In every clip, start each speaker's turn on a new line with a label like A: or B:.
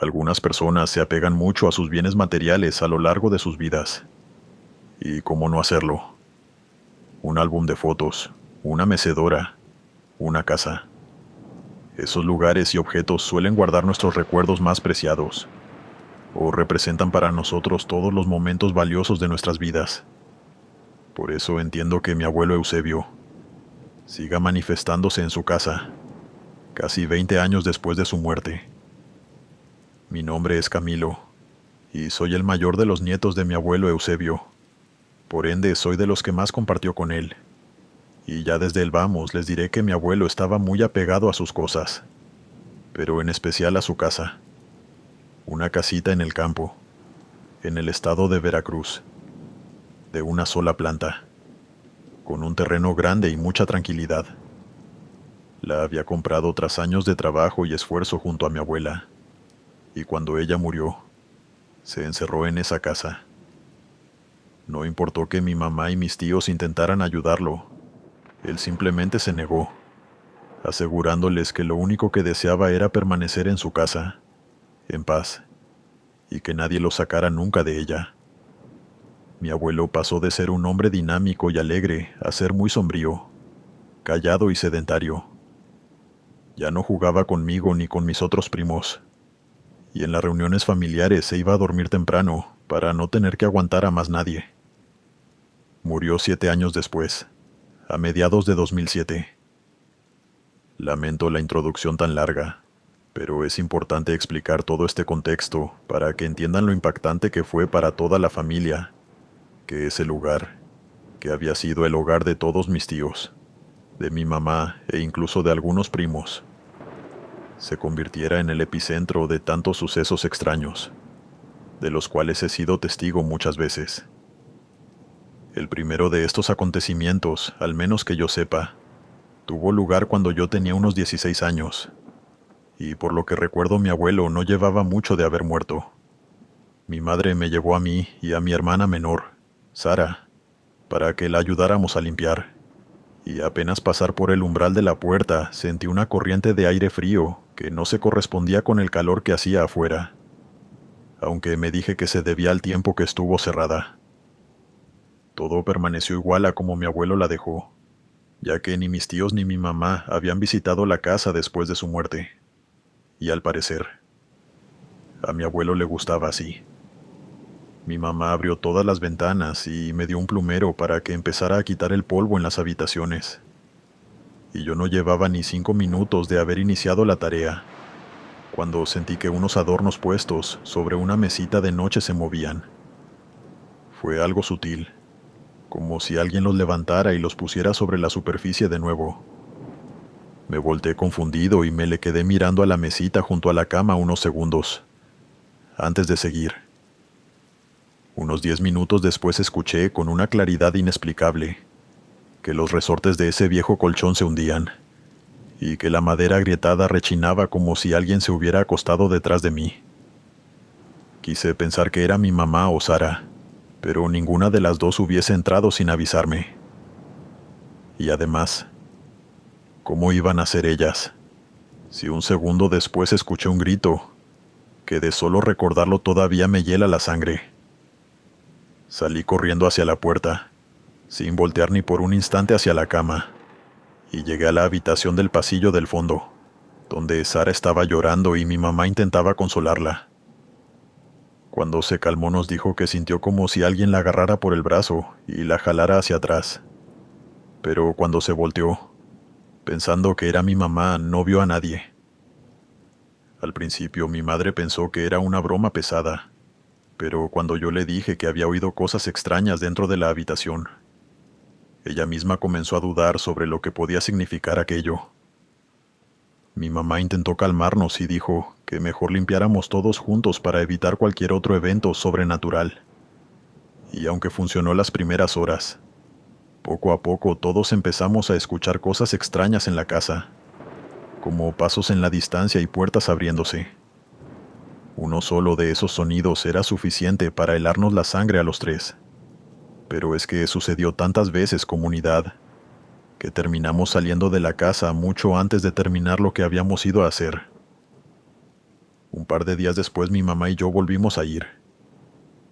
A: Algunas personas se apegan mucho a sus bienes materiales a lo largo de sus vidas. ¿Y cómo no hacerlo? Un álbum de fotos, una mecedora, una casa. Esos lugares y objetos suelen guardar nuestros recuerdos más preciados, o representan para nosotros todos los momentos valiosos de nuestras vidas. Por eso entiendo que mi abuelo Eusebio siga manifestándose en su casa, casi 20 años después de su muerte. Mi nombre es Camilo, y soy el mayor de los nietos de mi abuelo Eusebio. Por ende, soy de los que más compartió con él. Y ya desde el vamos les diré que mi abuelo estaba muy apegado a sus cosas, pero en especial a su casa. Una casita en el campo, en el estado de Veracruz, de una sola planta, con un terreno grande y mucha tranquilidad. La había comprado tras años de trabajo y esfuerzo junto a mi abuela, y cuando ella murió, se encerró en esa casa. No importó que mi mamá y mis tíos intentaran ayudarlo, él simplemente se negó, asegurándoles que lo único que deseaba era permanecer en su casa, en paz, y que nadie lo sacara nunca de ella. Mi abuelo pasó de ser un hombre dinámico y alegre a ser muy sombrío, callado y sedentario. Ya no jugaba conmigo ni con mis otros primos, y en las reuniones familiares se iba a dormir temprano para no tener que aguantar a más nadie. Murió 7 años después, a mediados de 2007. Lamento la introducción tan larga, pero es importante explicar todo este contexto para que entiendan lo impactante que fue para toda la familia, que ese lugar, que había sido el hogar de todos mis tíos, de mi mamá e incluso de algunos primos, se convirtiera en el epicentro de tantos sucesos extraños, de los cuales he sido testigo muchas veces. El primero de estos acontecimientos, al menos que yo sepa, tuvo lugar cuando yo tenía unos 16 años, y por lo que recuerdo mi abuelo no llevaba mucho de haber muerto. Mi madre me llevó a mí y a mi hermana menor, Sara, para que la ayudáramos a limpiar, y apenas pasar por el umbral de la puerta sentí una corriente de aire frío que no se correspondía con el calor que hacía afuera, aunque me dije que se debía al tiempo que estuvo cerrada. Todo permaneció igual a como mi abuelo la dejó, ya que ni mis tíos ni mi mamá habían visitado la casa después de su muerte. Y al parecer, a mi abuelo le gustaba así. Mi mamá abrió todas las ventanas y me dio un plumero para que empezara a quitar el polvo en las habitaciones. Y yo no llevaba ni 5 minutos de haber iniciado la tarea, cuando sentí que unos adornos puestos sobre una mesita de noche se movían. Fue algo sutil, como si alguien los levantara y los pusiera sobre la superficie de nuevo. Me volteé confundido y me le quedé mirando a la mesita junto a la cama unos segundos, antes de seguir. Unos 10 minutos después escuché, con una claridad inexplicable, que los resortes de ese viejo colchón se hundían, y que la madera agrietada rechinaba como si alguien se hubiera acostado detrás de mí. Quise pensar que era mi mamá o Sara, pero ninguna de las dos hubiese entrado sin avisarme. Y además, ¿cómo iban a ser ellas? Si un segundo después escuché un grito, que de solo recordarlo todavía me hiela la sangre. Salí corriendo hacia la puerta, sin voltear ni por un instante hacia la cama, y llegué a la habitación del pasillo del fondo, donde Sara estaba llorando y mi mamá intentaba consolarla. Cuando se calmó nos dijo que sintió como si alguien la agarrara por el brazo y la jalara hacia atrás. Pero cuando se volteó, pensando que era mi mamá, no vio a nadie. Al principio mi madre pensó que era una broma pesada, pero cuando yo le dije que había oído cosas extrañas dentro de la habitación, ella misma comenzó a dudar sobre lo que podía significar aquello. Mi mamá intentó calmarnos y dijo que mejor limpiáramos todos juntos para evitar cualquier otro evento sobrenatural. Y aunque funcionó las primeras horas, poco a poco todos empezamos a escuchar cosas extrañas en la casa, como pasos en la distancia y puertas abriéndose. Uno solo de esos sonidos era suficiente para helarnos la sangre a los tres. Pero es que sucedió tantas veces, comunidad, que terminamos saliendo de la casa mucho antes de terminar lo que habíamos ido a hacer. Un par de días después mi mamá y yo volvimos a ir,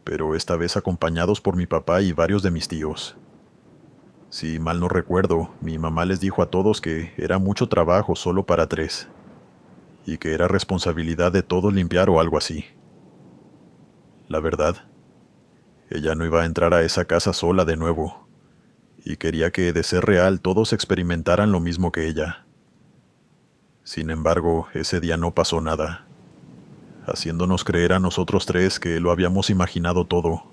A: pero esta vez acompañados por mi papá y varios de mis tíos. Si mal no recuerdo, mi mamá les dijo a todos que era mucho trabajo solo para 3, y que era responsabilidad de todos limpiar o algo así. La verdad, ella no iba a entrar a esa casa sola de nuevo, y quería que, de ser real, todos experimentaran lo mismo que ella. Sin embargo, ese día no pasó nada, haciéndonos creer a nosotros 3 que lo habíamos imaginado todo.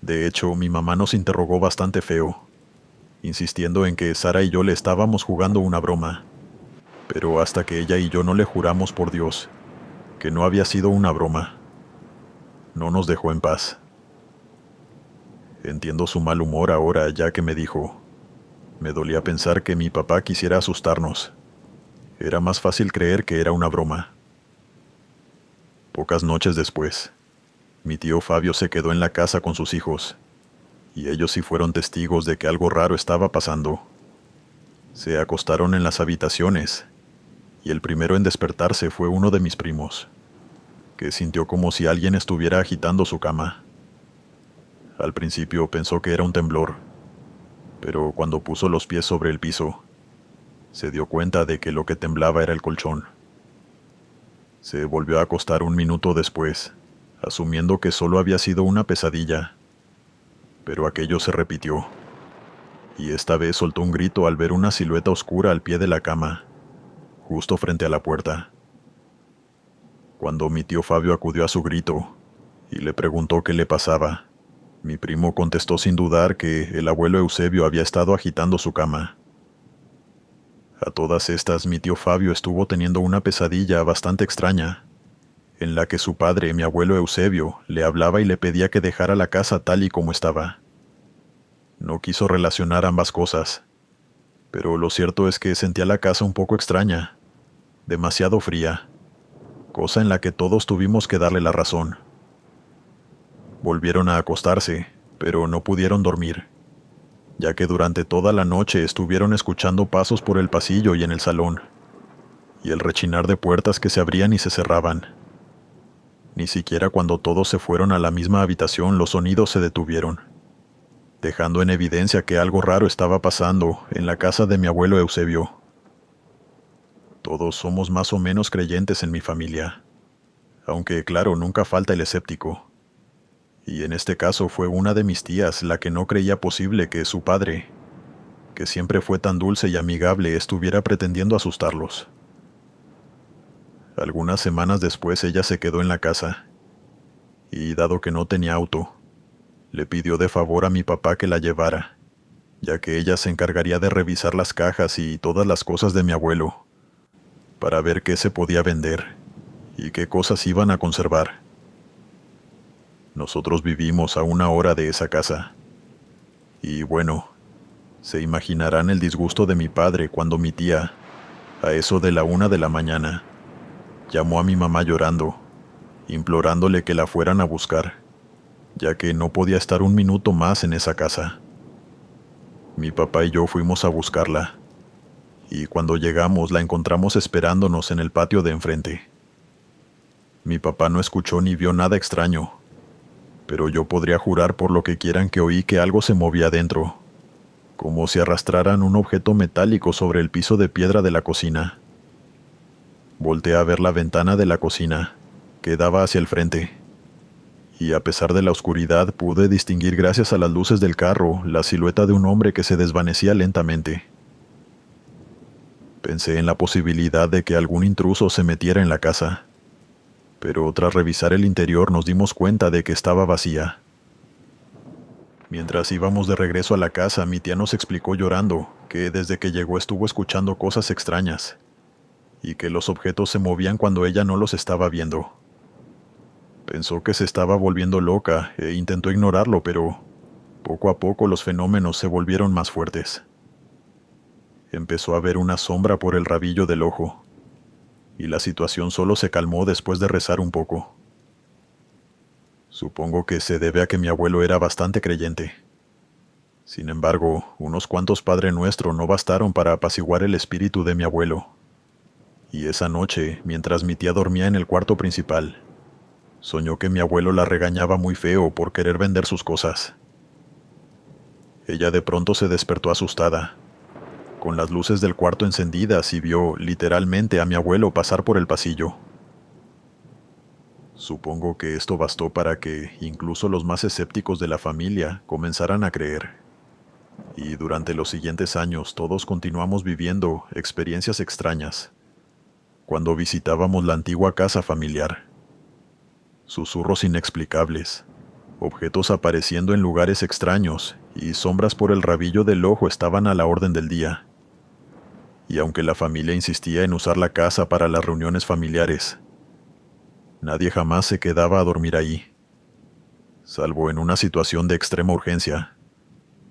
A: De hecho, mi mamá nos interrogó bastante feo, insistiendo en que Sara y yo le estábamos jugando una broma, pero hasta que ella y yo no le juramos por Dios que no había sido una broma, no nos dejó en paz. Entiendo su mal humor ahora, ya que me dijo: me dolía pensar que mi papá quisiera asustarnos. Era más fácil creer que era una broma. Pocas noches después, mi tío Fabio se quedó en la casa con sus hijos, y ellos sí fueron testigos de que algo raro estaba pasando. Se acostaron en las habitaciones, y el primero en despertarse fue uno de mis primos, que sintió como si alguien estuviera agitando su cama. Al principio pensó que era un temblor, pero cuando puso los pies sobre el piso, se dio cuenta de que lo que temblaba era el colchón. Se volvió a acostar un minuto después, asumiendo que solo había sido una pesadilla, pero aquello se repitió, y esta vez soltó un grito al ver una silueta oscura al pie de la cama, justo frente a la puerta. Cuando mi tío Fabio acudió a su grito y le preguntó qué le pasaba, mi primo contestó sin dudar que el abuelo Eusebio había estado agitando su cama. A todas estas, mi tío Fabio estuvo teniendo una pesadilla bastante extraña, en la que su padre, mi abuelo Eusebio, le hablaba y le pedía que dejara la casa tal y como estaba. No quiso relacionar ambas cosas, pero lo cierto es que sentía la casa un poco extraña, demasiado fría, cosa en la que todos tuvimos que darle la razón. Volvieron a acostarse, pero no pudieron dormir, ya que durante toda la noche estuvieron escuchando pasos por el pasillo y en el salón, y el rechinar de puertas que se abrían y se cerraban. Ni siquiera cuando todos se fueron a la misma habitación los sonidos se detuvieron, dejando en evidencia que algo raro estaba pasando en la casa de mi abuelo Eusebio. Todos somos más o menos creyentes en mi familia, aunque claro, nunca falta el escéptico. Y en este caso fue una de mis tías la que no creía posible que su padre, que siempre fue tan dulce y amigable, estuviera pretendiendo asustarlos. Algunas semanas después ella se quedó en la casa, y dado que no tenía auto, le pidió de favor a mi papá que la llevara, ya que ella se encargaría de revisar las cajas y todas las cosas de mi abuelo, para ver qué se podía vender y qué cosas iban a conservar. Nosotros vivimos a 1 hora de esa casa, y bueno, se imaginarán el disgusto de mi padre cuando mi tía, a eso de la 1 de la mañana, llamó a mi mamá llorando, implorándole que la fueran a buscar, ya que no podía estar un minuto más en esa casa. Mi papá y yo fuimos a buscarla, y cuando llegamos la encontramos esperándonos en el patio de enfrente. Mi papá no escuchó ni vio nada extraño, pero yo podría jurar por lo que quieran que oí que algo se movía dentro, como si arrastraran un objeto metálico sobre el piso de piedra de la cocina. Volteé a ver la ventana de la cocina, que daba hacia el frente, y a pesar de la oscuridad pude distinguir gracias a las luces del carro la silueta de un hombre que se desvanecía lentamente. Pensé en la posibilidad de que algún intruso se metiera en la casa, pero tras revisar el interior nos dimos cuenta de que estaba vacía. Mientras íbamos de regreso a la casa, mi tía nos explicó llorando que desde que llegó estuvo escuchando cosas extrañas, y que los objetos se movían cuando ella no los estaba viendo. Pensó que se estaba volviendo loca e intentó ignorarlo, pero poco a poco los fenómenos se volvieron más fuertes. Empezó a ver una sombra por el rabillo del ojo, y la situación solo se calmó después de rezar un poco. Supongo que se debe a que mi abuelo era bastante creyente. Sin embargo, unos cuantos Padre Nuestro no bastaron para apaciguar el espíritu de mi abuelo. Y esa noche, mientras mi tía dormía en el cuarto principal, soñó que mi abuelo la regañaba muy feo por querer vender sus cosas. Ella de pronto se despertó asustada, con las luces del cuarto encendidas, y vio literalmente a mi abuelo pasar por el pasillo. Supongo que esto bastó para que incluso los más escépticos de la familia comenzaran a creer. Y durante los siguientes años todos continuamos viviendo experiencias extrañas. Cuando visitábamos la antigua casa familiar, susurros inexplicables, objetos apareciendo en lugares extraños y sombras por el rabillo del ojo estaban a la orden del día. Y aunque la familia insistía en usar la casa para las reuniones familiares, nadie jamás se quedaba a dormir ahí, salvo en una situación de extrema urgencia,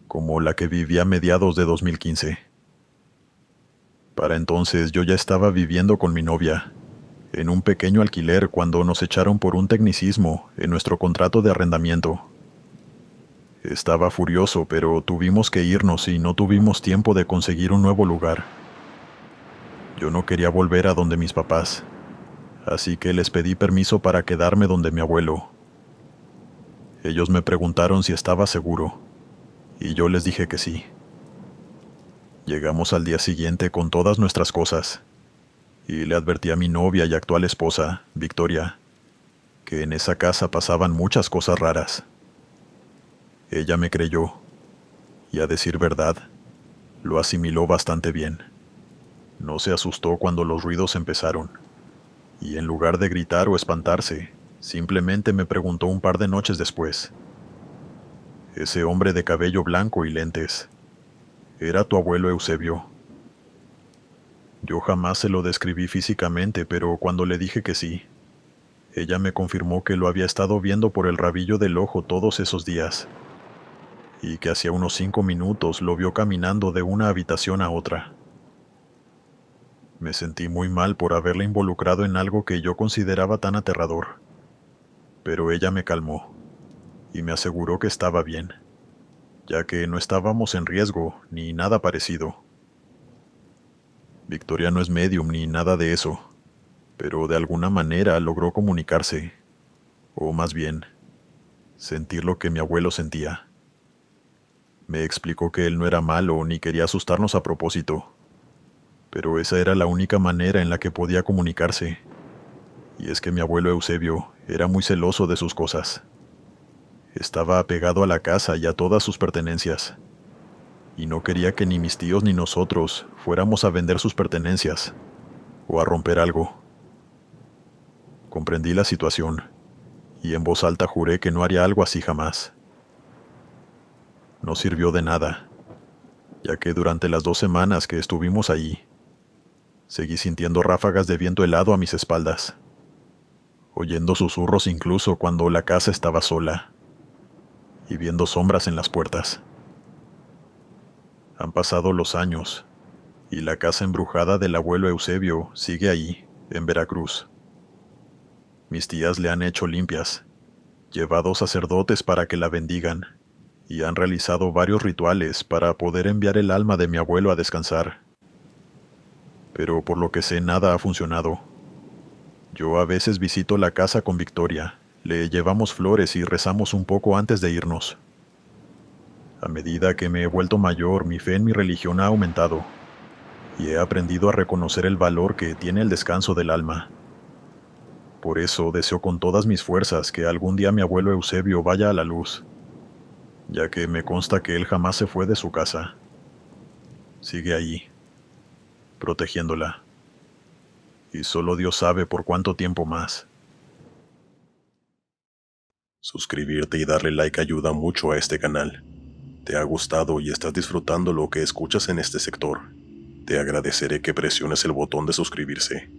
A: como la que viví a mediados de 2015. Para entonces yo ya estaba viviendo con mi novia, en un pequeño alquiler cuando nos echaron por un tecnicismo en nuestro contrato de arrendamiento. Estaba furioso, pero tuvimos que irnos y no tuvimos tiempo de conseguir un nuevo lugar. Yo no quería volver a donde mis papás, así que les pedí permiso para quedarme donde mi abuelo. Ellos me preguntaron si estaba seguro, y yo les dije que sí. Llegamos al día siguiente con todas nuestras cosas, y le advertí a mi novia y actual esposa, Victoria, que en esa casa pasaban muchas cosas raras. Ella me creyó, y a decir verdad, lo asimiló bastante bien. No se asustó cuando los ruidos empezaron, y en lugar de gritar o espantarse, simplemente me preguntó un par de noches después: «Ese hombre de cabello blanco y lentes, ¿era tu abuelo Eusebio?». Yo jamás se lo describí físicamente, pero cuando le dije que sí, ella me confirmó que lo había estado viendo por el rabillo del ojo todos esos días, y que hacía unos 5 minutos lo vio caminando de una habitación a otra. Me sentí muy mal por haberla involucrado en algo que yo consideraba tan aterrador, pero ella me calmó y me aseguró que estaba bien, ya que no estábamos en riesgo ni nada parecido. Victoria no es medium ni nada de eso, pero de alguna manera logró comunicarse, o más bien, sentir lo que mi abuelo sentía. Me explicó que él no era malo ni quería asustarnos a propósito, pero esa era la única manera en la que podía comunicarse, y es que mi abuelo Eusebio era muy celoso de sus cosas. Estaba apegado a la casa y a todas sus pertenencias, y no quería que ni mis tíos ni nosotros fuéramos a vender sus pertenencias o a romper algo. Comprendí la situación, y en voz alta juré que no haría algo así jamás. No sirvió de nada, ya que durante las 2 semanas que estuvimos allí, seguí sintiendo ráfagas de viento helado a mis espaldas, oyendo susurros incluso cuando la casa estaba sola, y viendo sombras en las puertas. Han pasado los años, y la casa embrujada del abuelo Eusebio sigue ahí, en Veracruz. Mis tías le han hecho limpias, llevado sacerdotes para que la bendigan, y han realizado varios rituales para poder enviar el alma de mi abuelo a descansar. Pero por lo que sé, nada ha funcionado. Yo a veces visito la casa con Victoria, le llevamos flores y rezamos un poco antes de irnos. A medida que me he vuelto mayor, mi fe en mi religión ha aumentado, y he aprendido a reconocer el valor que tiene el descanso del alma. Por eso deseo con todas mis fuerzas que algún día mi abuelo Eusebio vaya a la luz, ya que me consta que él jamás se fue de su casa. Sigue allí, protegiéndola, y solo Dios sabe por cuánto tiempo más. Suscribirte y darle like ayuda mucho a este canal. ¿Te ha gustado y estás disfrutando lo que escuchas en este sector? Te agradeceré que presiones el botón de suscribirse.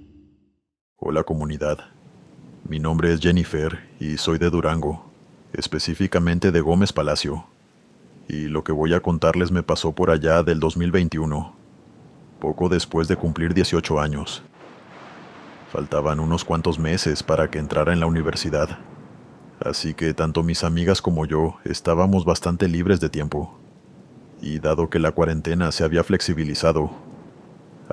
A: Hola comunidad, mi nombre es Jennifer y soy de Durango, específicamente de Gómez Palacio, y lo que voy a contarles me pasó por allá del 2021, poco después de cumplir 18 años. Faltaban unos cuantos meses para que entrara en la universidad, así que tanto mis amigas como yo estábamos bastante libres de tiempo, y dado que la cuarentena se había flexibilizado,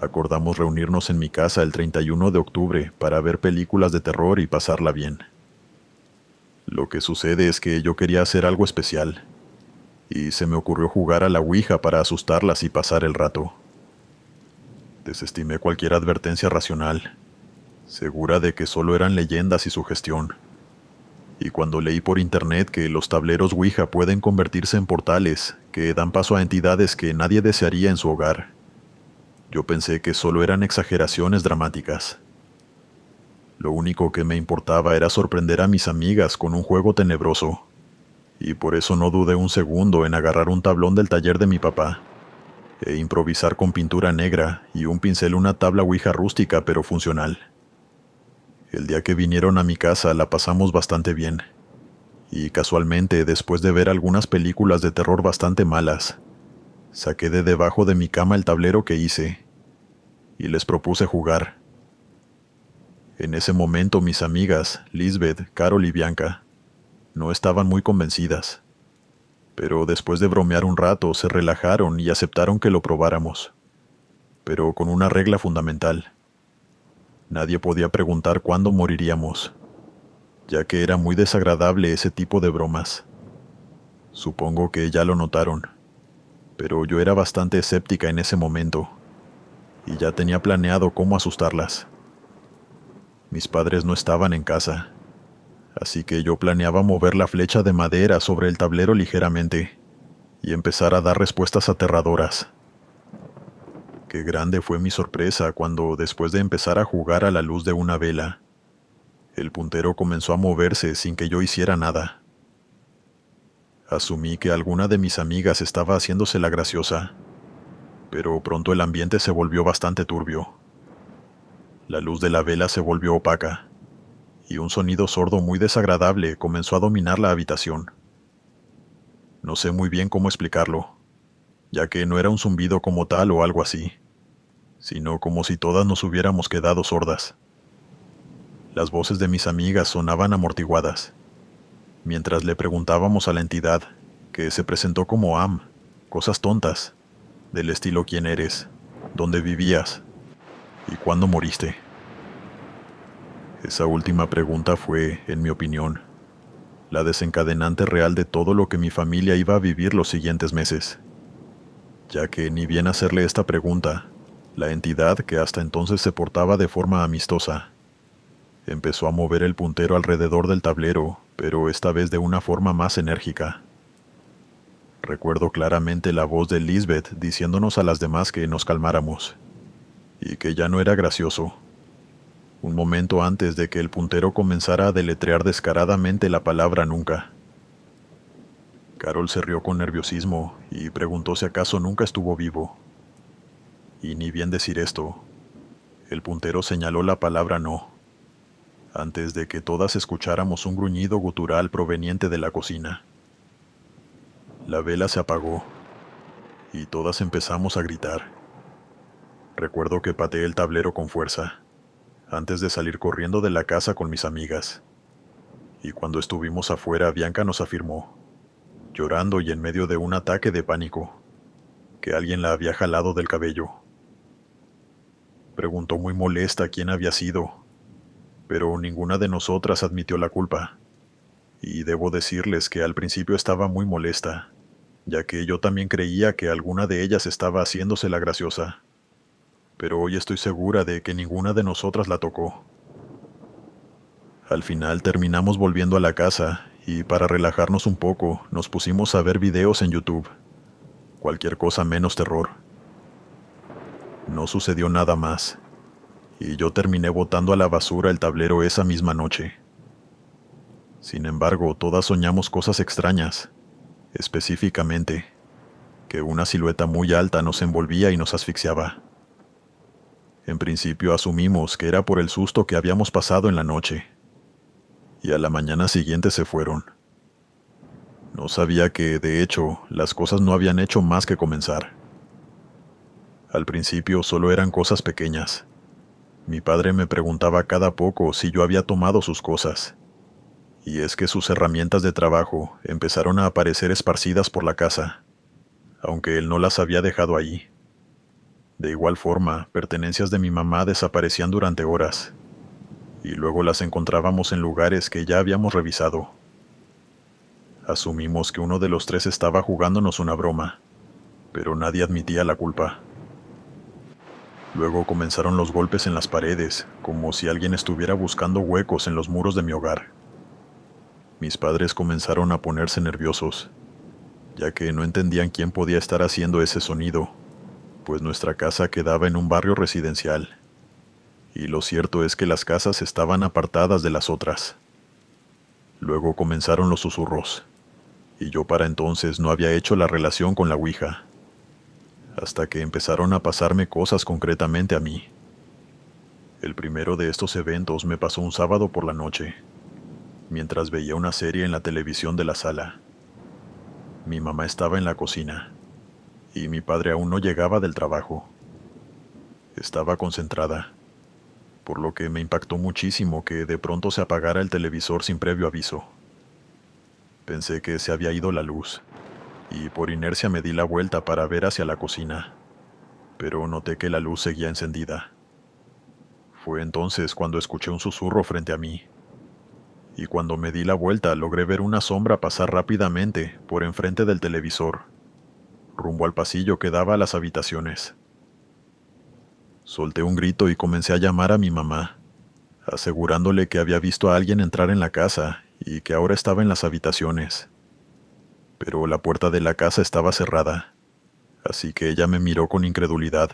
A: Acordamos reunirnos en mi casa el 31 de octubre para ver películas de terror y pasarla bien. Lo que sucede es que yo quería hacer algo especial, y se me ocurrió jugar a la Ouija para asustarlas y pasar el rato. Desestimé cualquier advertencia racional, segura de que solo eran leyendas y sugestión. Y cuando leí por internet que los tableros Ouija pueden convertirse en portales que dan paso a entidades que nadie desearía en su hogar, yo pensé que solo eran exageraciones dramáticas. Lo único que me importaba era sorprender a mis amigas con un juego tenebroso, y por eso no dudé un segundo en agarrar un tablón del taller de mi papá e improvisar con pintura negra y un pincel una tabla Ouija rústica pero funcional. El día que vinieron a mi casa la pasamos bastante bien, y casualmente, después de ver algunas películas de terror bastante malas, saqué de debajo de mi cama el tablero que hice y les propuse jugar. En ese momento mis amigas, Lisbeth, Carol y Bianca, no estaban muy convencidas, pero después de bromear un rato se relajaron y aceptaron que lo probáramos, pero con una regla fundamental. Nadie podía preguntar cuándo moriríamos, ya que era muy desagradable ese tipo de bromas. Supongo que ya lo notaron, pero yo era bastante escéptica en ese momento, y ya tenía planeado cómo asustarlas. Mis padres no estaban en casa, así que yo planeaba mover la flecha de madera sobre el tablero ligeramente y empezar a dar respuestas aterradoras. Qué grande fue mi sorpresa cuando, después de empezar a jugar a la luz de una vela, el puntero comenzó a moverse sin que yo hiciera nada. Asumí que alguna de mis amigas estaba haciéndose la graciosa, pero pronto el ambiente se volvió bastante turbio. La luz de la vela se volvió opaca, y un sonido sordo muy desagradable comenzó a dominar la habitación. No sé muy bien cómo explicarlo, ya que no era un zumbido como tal o algo así, sino como si todas nos hubiéramos quedado sordas. Las voces de mis amigas sonaban amortiguadas, mientras le preguntábamos a la entidad, que se presentó como cosas tontas, del estilo ¿quién eres?, ¿dónde vivías?, ¿y cuándo moriste? Esa última pregunta fue, en mi opinión, la desencadenante real de todo lo que mi familia iba a vivir los siguientes meses, ya que ni bien hacerle esta pregunta, la entidad, que hasta entonces se portaba de forma amistosa, empezó a mover el puntero alrededor del tablero, pero esta vez de una forma más enérgica. Recuerdo claramente la voz de Lisbeth diciéndonos a las demás que nos calmáramos, y que ya no era gracioso. Un momento antes de que el puntero comenzara a deletrear descaradamente la palabra nunca. Carol se rió con nerviosismo y preguntó si acaso nunca estuvo vivo. Y ni bien decir esto, el puntero señaló la palabra no, antes de que todas escucháramos un gruñido gutural proveniente de la cocina. La vela se apagó, y todas empezamos a gritar. Recuerdo que pateé el tablero con fuerza, antes de salir corriendo de la casa con mis amigas. Y cuando estuvimos afuera, Bianca nos afirmó, llorando y en medio de un ataque de pánico, que alguien la había jalado del cabello. Preguntó muy molesta quién había sido, pero ninguna de nosotras admitió la culpa. Y debo decirles que al principio estaba muy molesta, ya que yo también creía que alguna de ellas estaba haciéndose la graciosa. Pero hoy estoy segura de que ninguna de nosotras la tocó. Al final terminamos volviendo a la casa y para relajarnos un poco nos pusimos a ver videos en YouTube. Cualquier cosa menos terror. No sucedió nada más, y yo terminé botando a la basura el tablero esa misma noche. Sin embargo, todas soñamos cosas extrañas, específicamente, que una silueta muy alta nos envolvía y nos asfixiaba. En principio asumimos que era por el susto que habíamos pasado en la noche, y a la mañana siguiente se fueron. No sabía que, de hecho, las cosas no habían hecho más que comenzar. Al principio solo eran cosas pequeñas. Mi padre me preguntaba cada poco si yo había tomado sus cosas, y es que sus herramientas de trabajo empezaron a aparecer esparcidas por la casa, aunque él no las había dejado allí. De igual forma, pertenencias de mi mamá desaparecían durante horas, y luego las encontrábamos en lugares que ya habíamos revisado. Asumimos que uno de los tres estaba jugándonos una broma, pero nadie admitía la culpa. Luego comenzaron los golpes en las paredes, como si alguien estuviera buscando huecos en los muros de mi hogar. Mis padres comenzaron a ponerse nerviosos, ya que no entendían quién podía estar haciendo ese sonido, pues nuestra casa quedaba en un barrio residencial, y lo cierto es que las casas estaban apartadas de las otras. Luego comenzaron los susurros, y yo para entonces no había hecho la relación con la ouija, hasta que empezaron a pasarme cosas concretamente a mí. El primero de estos eventos me pasó un sábado por la noche, mientras veía una serie en la televisión de la sala. Mi mamá estaba en la cocina, y mi padre aún no llegaba del trabajo. Estaba concentrada, por lo que me impactó muchísimo que de pronto se apagara el televisor sin previo aviso. Pensé que se había ido la luz, y por inercia me di la vuelta para ver hacia la cocina, pero noté que la luz seguía encendida. Fue entonces cuando escuché un susurro frente a mí, y cuando me di la vuelta logré ver una sombra pasar rápidamente por enfrente del televisor, rumbo al pasillo que daba a las habitaciones. Solté un grito y comencé a llamar a mi mamá, asegurándole que había visto a alguien entrar en la casa y que ahora estaba en las habitaciones. Pero la puerta de la casa estaba cerrada, así que ella me miró con incredulidad,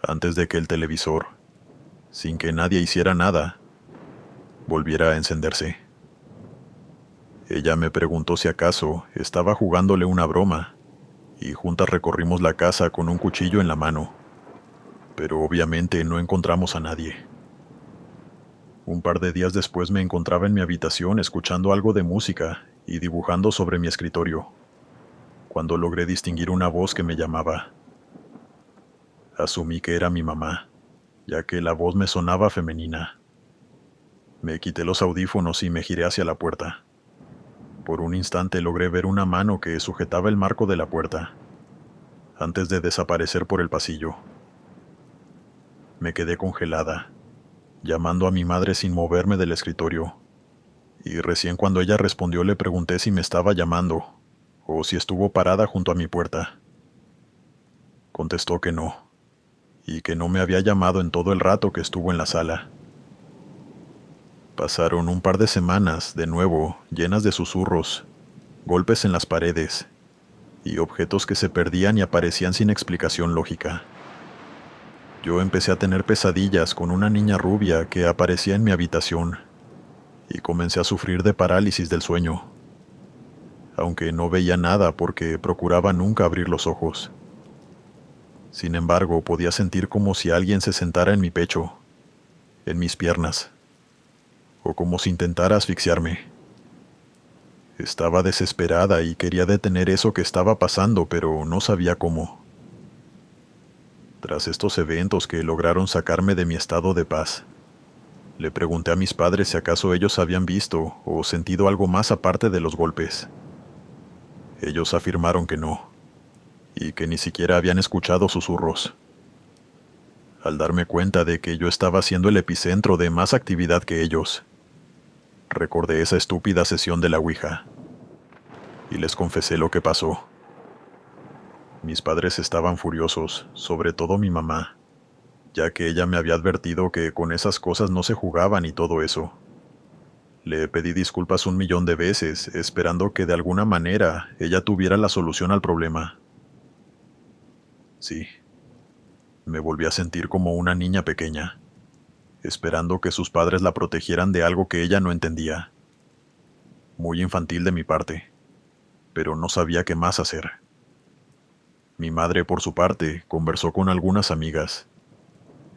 A: antes de que el televisor, sin que nadie hiciera nada, volviera a encenderse. Ella me preguntó si acaso estaba jugándole una broma, y juntas recorrimos la casa con un cuchillo en la mano, pero obviamente no encontramos a nadie. Un par de días después me encontraba en mi habitación escuchando algo de música y dibujando sobre mi escritorio, cuando logré distinguir una voz que me llamaba. Asumí que era mi mamá, ya que la voz me sonaba femenina. Me quité los audífonos y me giré hacia la puerta. Por un instante logré ver una mano que sujetaba el marco de la puerta, antes de desaparecer por el pasillo. Me quedé congelada, llamando a mi madre sin moverme del escritorio, y recién cuando ella respondió le pregunté si me estaba llamando, o si estuvo parada junto a mi puerta. Contestó que no, y que no me había llamado en todo el rato que estuvo en la sala. Pasaron un par de semanas, de nuevo, llenas de susurros, golpes en las paredes, y objetos que se perdían y aparecían sin explicación lógica. Yo empecé a tener pesadillas con una niña rubia que aparecía en mi habitación, y comencé a sufrir de parálisis del sueño, aunque no veía nada porque procuraba nunca abrir los ojos. Sin embargo, podía sentir como si alguien se sentara en mi pecho, en mis piernas, o como si intentara asfixiarme. Estaba desesperada y quería detener eso que estaba pasando, pero no sabía cómo. Tras estos eventos que lograron sacarme de mi estado de paz, le pregunté a mis padres si acaso ellos habían visto o sentido algo más aparte de los golpes. Ellos afirmaron que no, y que ni siquiera habían escuchado susurros. Al darme cuenta de que yo estaba siendo el epicentro de más actividad que ellos, recordé esa estúpida sesión de la ouija, y les confesé lo que pasó. Mis padres estaban furiosos, sobre todo mi mamá, ya que ella me había advertido que con esas cosas no se jugaban y todo eso. Le pedí disculpas 1.000.000 de veces, esperando que de alguna manera ella tuviera la solución al problema. Sí, me volví a sentir como una niña pequeña, esperando que sus padres la protegieran de algo que ella no entendía. Muy infantil de mi parte, pero no sabía qué más hacer. Mi madre, por su parte, conversó con algunas amigas,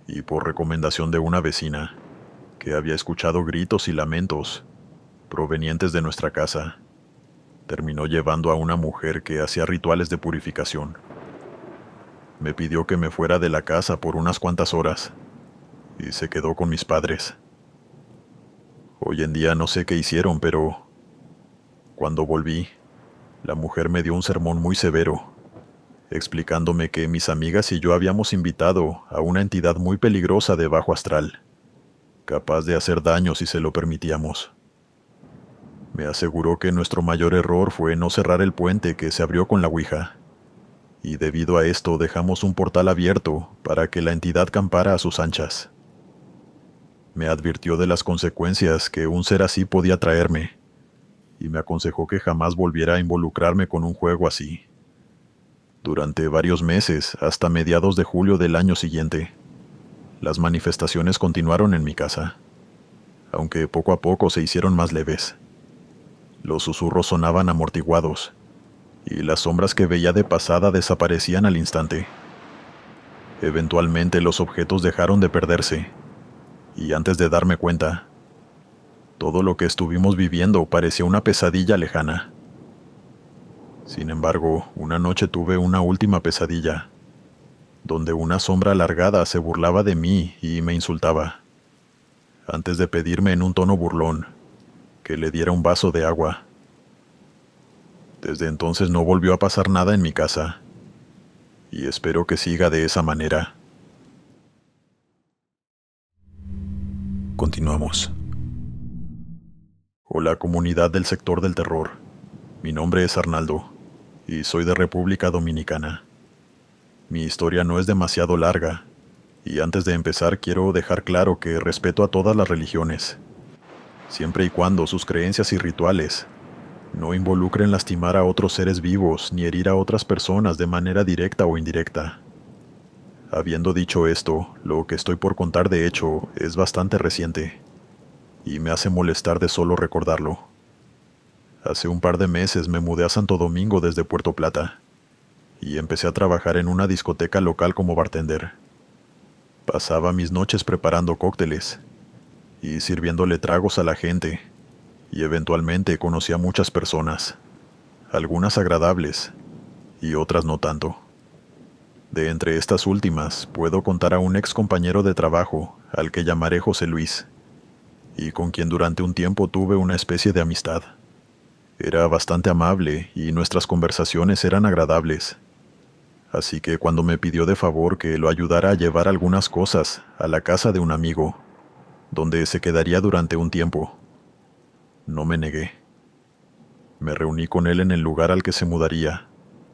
A: y por recomendación de una vecina, que había escuchado gritos y lamentos provenientes de nuestra casa, terminó llevando a una mujer que hacía rituales de purificación. Me pidió que me fuera de la casa por unas cuantas horas, y se quedó con mis padres. Hoy en día no sé qué hicieron, pero cuando volví, la mujer me dio un sermón muy severo, explicándome que mis amigas y yo habíamos invitado a una entidad muy peligrosa de bajo astral, capaz de hacer daño si se lo permitíamos. Me aseguró que nuestro mayor error fue no cerrar el puente que se abrió con la ouija, y debido a esto dejamos un portal abierto para que la entidad campara a sus anchas. Me advirtió de las consecuencias que un ser así podía traerme, y me aconsejó que jamás volviera a involucrarme con un juego así. Durante varios meses, hasta mediados de julio del año siguiente, las manifestaciones continuaron en mi casa, aunque poco a poco se hicieron más leves. Los susurros sonaban amortiguados, y las sombras que veía de pasada desaparecían al instante. Eventualmente los objetos dejaron de perderse, y antes de darme cuenta, todo lo que estuvimos viviendo parecía una pesadilla lejana. Sin embargo, una noche tuve una última pesadilla, donde una sombra alargada se burlaba de mí y me insultaba, antes de pedirme en un tono burlón que le diera un vaso de agua. Desde entonces no volvió a pasar nada en mi casa, y espero que siga de esa manera. Continuamos. Hola, comunidad del sector del terror. Mi nombre es Arnaldo, y soy de República Dominicana. Mi historia no es demasiado larga, y antes de empezar quiero dejar claro que respeto a todas las religiones, siempre y cuando sus creencias y rituales no involucren lastimar a otros seres vivos ni herir a otras personas de manera directa o indirecta. Habiendo dicho esto, lo que estoy por contar de hecho es bastante reciente, y me hace molestar de solo recordarlo. Hace un par de meses me mudé a Santo Domingo desde Puerto Plata, y empecé a trabajar en una discoteca local como bartender. Pasaba mis noches preparando cócteles y sirviéndole tragos a la gente, y eventualmente conocí a muchas personas, algunas agradables y otras no tanto. De entre estas últimas, puedo contar a un ex compañero de trabajo, al que llamaré José Luis, y con quien durante un tiempo tuve una especie de amistad. Era bastante amable y nuestras conversaciones eran agradables. Así que cuando me pidió de favor que lo ayudara a llevar algunas cosas a la casa de un amigo, donde se quedaría durante un tiempo, no me negué. Me reuní con él en el lugar al que se mudaría,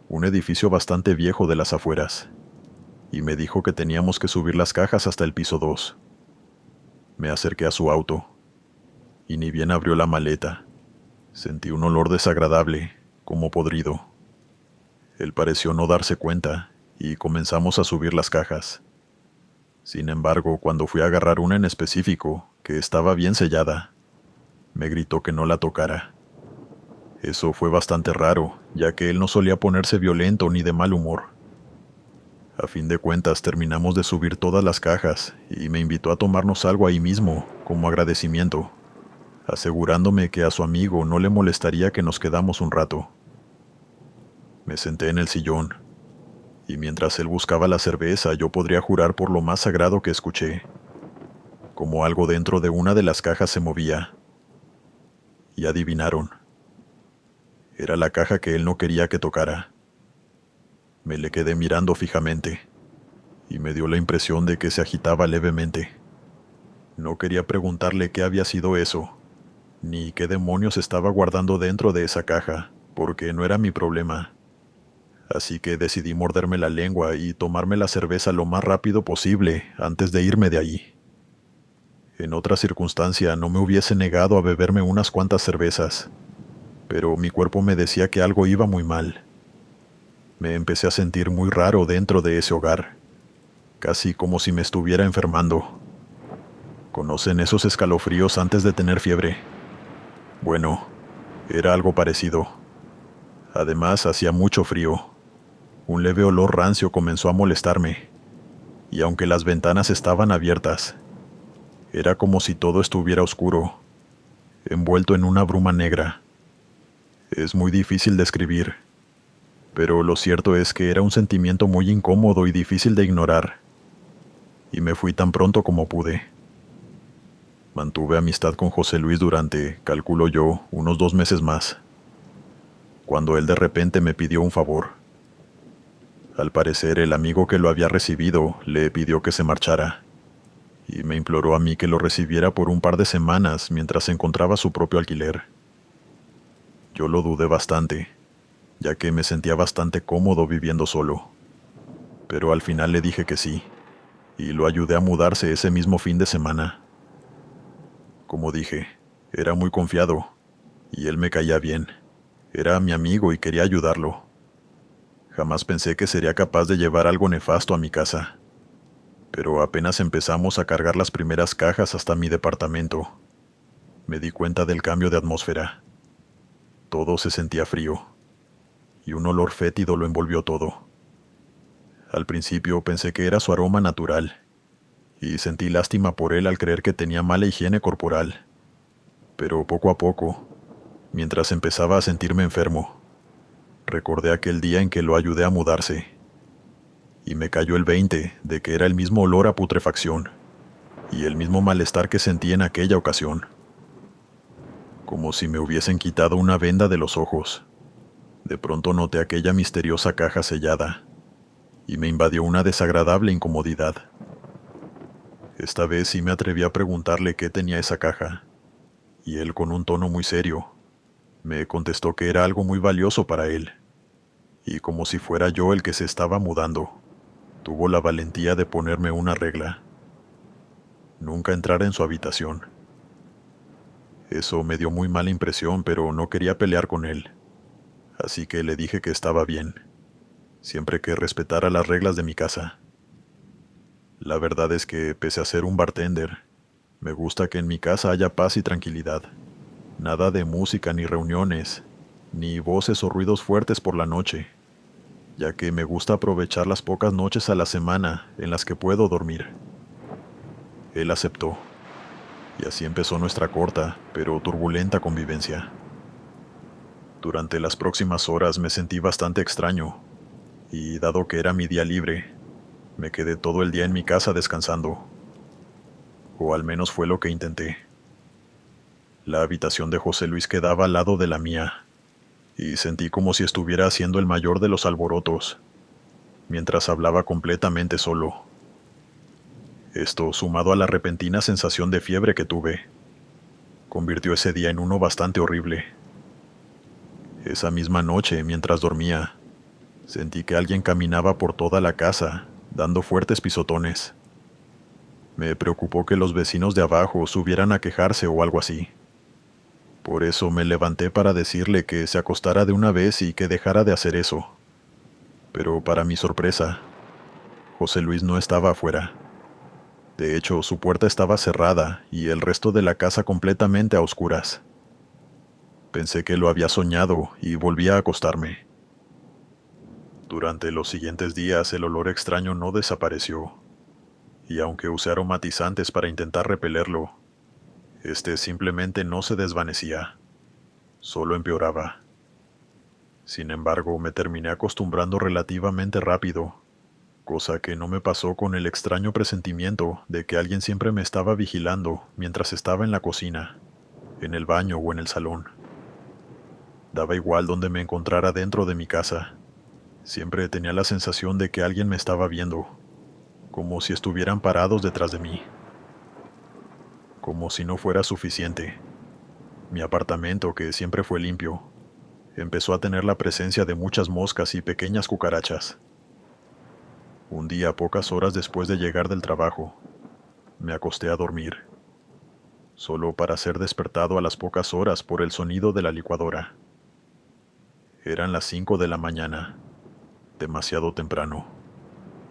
A: un edificio bastante viejo de las afueras, y me dijo que teníamos que subir las cajas hasta el piso 2. Me acerqué a su auto, y ni bien abrió la maleta, sentí un olor desagradable, como podrido. Él pareció no darse cuenta, y comenzamos a subir las cajas. Sin embargo, cuando fui a agarrar una en específico, que estaba bien sellada, me gritó que no la tocara. Eso fue bastante raro, ya que él no solía ponerse violento ni de mal humor. A fin de cuentas, terminamos de subir todas las cajas, y me invitó a tomarnos algo ahí mismo, como agradecimiento, asegurándome que a su amigo no le molestaría que nos quedamos un rato. Me senté en el sillón, y mientras él buscaba la cerveza, yo podría jurar por lo más sagrado que escuché, como algo dentro de una de las cajas se movía. Y adivinaron. Era la caja que él no quería que tocara. Me le quedé mirando fijamente, y me dio la impresión de que se agitaba levemente. No quería preguntarle qué había sido eso, ni qué demonios estaba guardando dentro de esa caja, porque no era mi problema. Así que decidí morderme la lengua y tomarme la cerveza lo más rápido posible antes de irme de allí. En otra circunstancia no me hubiese negado a beberme unas cuantas cervezas, pero mi cuerpo me decía que algo iba muy mal. Me empecé a sentir muy raro dentro de ese hogar, casi como si me estuviera enfermando. ¿Conocen esos escalofríos antes de tener fiebre? Bueno, era algo parecido. Además, hacía mucho frío. Un leve olor rancio comenzó a molestarme, y aunque las ventanas estaban abiertas, era como si todo estuviera oscuro, envuelto en una bruma negra. Es muy difícil describir, pero lo cierto es que era un sentimiento muy incómodo y difícil de ignorar, y me fui tan pronto como pude. Mantuve amistad con José Luis durante, calculo yo, unos 2 meses más, cuando él de repente me pidió un favor. Al parecer, el amigo que lo había recibido le pidió que se marchara, y me imploró a mí que lo recibiera por un par de semanas mientras encontraba su propio alquiler. Yo lo dudé bastante, ya que me sentía bastante cómodo viviendo solo, pero al final le dije que sí, y lo ayudé a mudarse ese mismo fin de semana. Como dije, era muy confiado, y él me caía bien. Era mi amigo y quería ayudarlo. Jamás pensé que sería capaz de llevar algo nefasto a mi casa, pero apenas empezamos a cargar las primeras cajas hasta mi departamento, me di cuenta del cambio de atmósfera. Todo se sentía frío, y un olor fétido lo envolvió todo. Al principio pensé que era su aroma natural, y sentí lástima por él al creer que tenía mala higiene corporal. Pero poco a poco, mientras empezaba a sentirme enfermo, recordé aquel día en que lo ayudé a mudarse, y me cayó el 20 de que era el mismo olor a putrefacción, y el mismo malestar que sentí en aquella ocasión. Como si me hubiesen quitado una venda de los ojos. De pronto noté aquella misteriosa caja sellada, y me invadió una desagradable incomodidad. Esta vez sí me atreví a preguntarle qué tenía esa caja, y él, con un tono muy serio, me contestó que era algo muy valioso para él, y como si fuera yo el que se estaba mudando, tuvo la valentía de ponerme una regla: nunca entrar en su habitación. Eso me dio muy mala impresión, pero no quería pelear con él, así que le dije que estaba bien, siempre que respetara las reglas de mi casa. La verdad es que, pese a ser un bartender, me gusta que en mi casa haya paz y tranquilidad. Nada de música ni reuniones, ni voces o ruidos fuertes por la noche, ya que me gusta aprovechar las pocas noches a la semana en las que puedo dormir. Él aceptó, y así empezó nuestra corta, pero turbulenta convivencia. Durante las próximas horas me sentí bastante extraño, y dado que era mi día libre, me quedé todo el día en mi casa descansando. O al menos fue lo que intenté. La habitación de José Luis quedaba al lado de la mía, y sentí como si estuviera haciendo el mayor de los alborotos, mientras hablaba completamente solo. Esto, sumado a la repentina sensación de fiebre que tuve, convirtió ese día en uno bastante horrible. Esa misma noche, mientras dormía, sentí que alguien caminaba por toda la casa, dando fuertes pisotones. Me preocupó que los vecinos de abajo subieran a quejarse o algo así. Por eso me levanté para decirle que se acostara de una vez y que dejara de hacer eso. Pero para mi sorpresa, José Luis no estaba afuera. De hecho, su puerta estaba cerrada y el resto de la casa completamente a oscuras. Pensé que lo había soñado y volví a acostarme. Durante los siguientes días el olor extraño no desapareció, y aunque usé aromatizantes para intentar repelerlo, este simplemente no se desvanecía, solo empeoraba. Sin embargo, me terminé acostumbrando relativamente rápido, cosa que no me pasó con el extraño presentimiento de que alguien siempre me estaba vigilando mientras estaba en la cocina, en el baño o en el salón. Daba igual donde me encontrara dentro de mi casa. Siempre tenía la sensación de que alguien me estaba viendo, como si estuvieran parados detrás de mí. Como si no fuera suficiente, mi apartamento, que siempre fue limpio, empezó a tener la presencia de muchas moscas y pequeñas cucarachas. Un día, pocas horas después de llegar del trabajo, me acosté a dormir, solo para ser despertado a las pocas horas por el sonido de la licuadora. Eran las 5 de la mañana, demasiado temprano,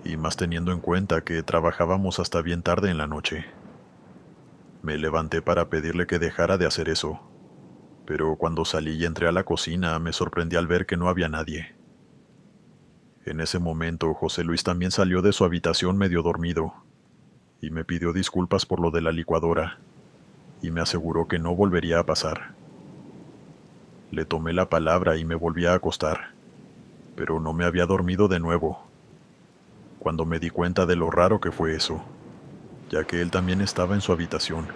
A: y más teniendo en cuenta que trabajábamos hasta bien tarde en la noche. Me levanté para pedirle que dejara de hacer eso, pero cuando salí y entré a la cocina me sorprendí al ver que no había nadie. En ese momento, José Luis también salió de su habitación medio dormido, y me pidió disculpas por lo de la licuadora, y me aseguró que no volvería a pasar. Le tomé la palabra y me volví a acostar, pero no me había dormido de nuevo, cuando me di cuenta de lo raro que fue eso, ya que él también estaba en su habitación,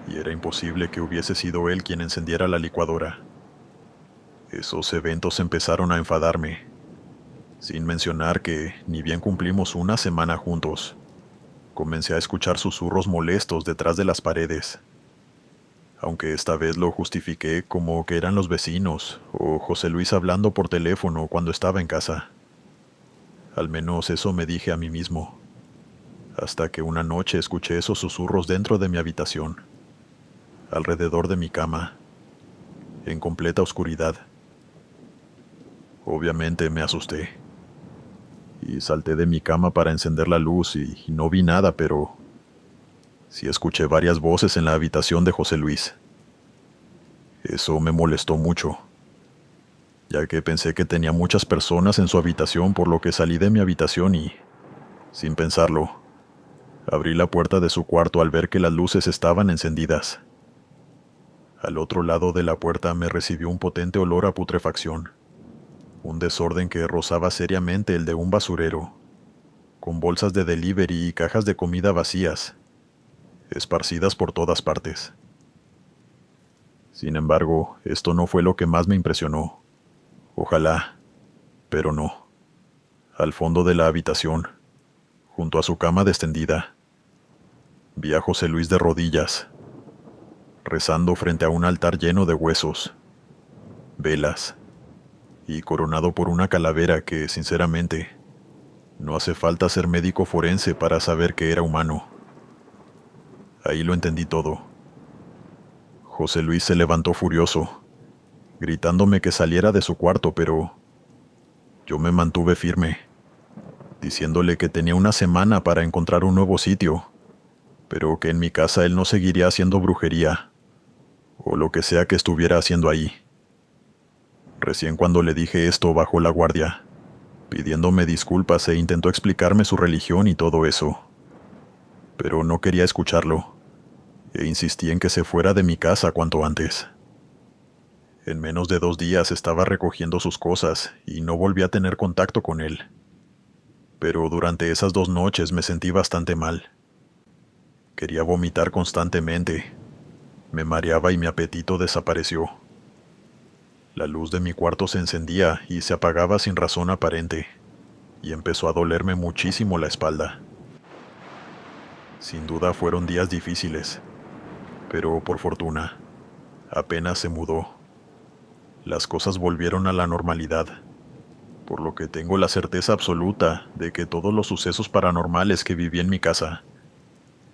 A: y era imposible que hubiese sido él quien encendiera la licuadora. Esos eventos empezaron a enfadarme, Sin mencionar que, ni bien cumplimos una semana juntos, comencé a escuchar susurros molestos detrás de las paredes. Aunque esta vez lo justifiqué como que eran los vecinos o José Luis hablando por teléfono cuando estaba en casa. Al menos eso me dije a mí mismo, hasta que una noche escuché esos susurros dentro de mi habitación, alrededor de mi cama, en completa oscuridad. Obviamente me asusté y salté de mi cama para encender la luz y no vi nada, pero sí escuché varias voces en la habitación de José Luis. Eso me molestó mucho, ya que pensé que tenía muchas personas en su habitación, por lo que salí de mi habitación y, sin pensarlo, abrí la puerta de su cuarto al ver que las luces estaban encendidas. Al otro lado de la puerta me recibió un potente olor a putrefacción, un desorden que rozaba seriamente el de un basurero, con bolsas de delivery y cajas de comida vacías, esparcidas por todas partes. Sin embargo, esto no fue lo que más me impresionó. Ojalá, pero no. Al fondo de la habitación, junto a su cama extendida, vi a José Luis de rodillas, rezando frente a un altar lleno de huesos, velas, y coronado por una calavera que, sinceramente, no hace falta ser médico forense para saber que era humano. Ahí lo entendí todo. José Luis se levantó furioso, gritándome que saliera de su cuarto, pero yo me mantuve firme, diciéndole que tenía una semana para encontrar un nuevo sitio, pero que en mi casa él no seguiría haciendo brujería, o lo que sea que estuviera haciendo ahí. Recién cuando le dije esto bajó la guardia, pidiéndome disculpas e intentó explicarme su religión y todo eso. Pero no quería escucharlo, e insistí en que se fuera de mi casa cuanto antes. En menos de 2 días estaba recogiendo sus cosas y no volví a tener contacto con él. Pero durante esas 2 noches me sentí bastante mal. Quería vomitar constantemente. Me mareaba y mi apetito desapareció. La luz de mi cuarto se encendía y se apagaba sin razón aparente, y empezó a dolerme muchísimo la espalda. Sin duda fueron días difíciles, pero por fortuna, apenas se mudó. Las cosas volvieron a la normalidad, por lo que tengo la certeza absoluta de que todos los sucesos paranormales que viví en mi casa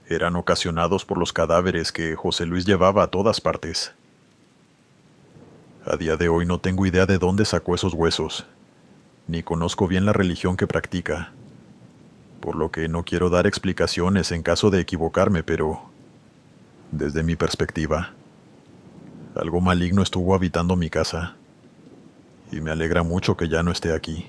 A: eran ocasionados por los cadáveres que José Luis llevaba a todas partes. A día de hoy no tengo idea de dónde sacó esos huesos, ni conozco bien la religión que practica, por lo que no quiero dar explicaciones en caso de equivocarme, pero, desde mi perspectiva, algo maligno estuvo habitando mi casa, y me alegra mucho que ya no esté aquí.